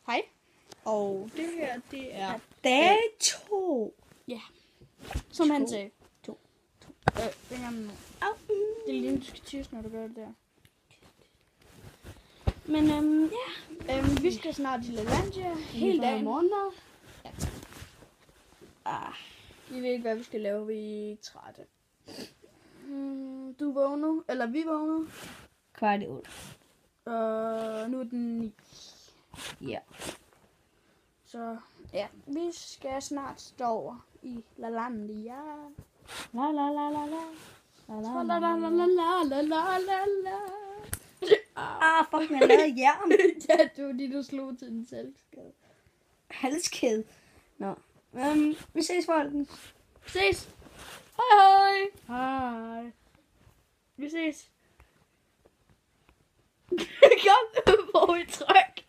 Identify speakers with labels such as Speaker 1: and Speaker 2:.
Speaker 1: Hej. Og det her, det er...
Speaker 2: Dag 2.
Speaker 1: Ja. Som han sagde.
Speaker 2: 2.
Speaker 1: Benjamin. Det er lige, du skal tyse, når du gør det der. Men ja. Vi skal snart til LaLandia. Hele dagen.
Speaker 2: Måneder.
Speaker 1: Ja. Vi ved ikke, hvad vi skal lave. Vi er trætte. Du vågner. Eller vi vågner.
Speaker 2: 7:15.
Speaker 1: Nu er den 9.
Speaker 2: Ja.
Speaker 1: Så ja, vi skal snart stå over i LaLandia.
Speaker 2: La la la la la.
Speaker 1: La la la la la la la la la.
Speaker 2: Fuck, jeg lavede jern.
Speaker 1: Ja, det var de, du slog til den selvskade.
Speaker 2: Halskæde. Nå. Vi ses, folkens.
Speaker 1: Ses. Hej hej.
Speaker 2: Hej.
Speaker 1: Vi ses. Kom, hvor vi tryk.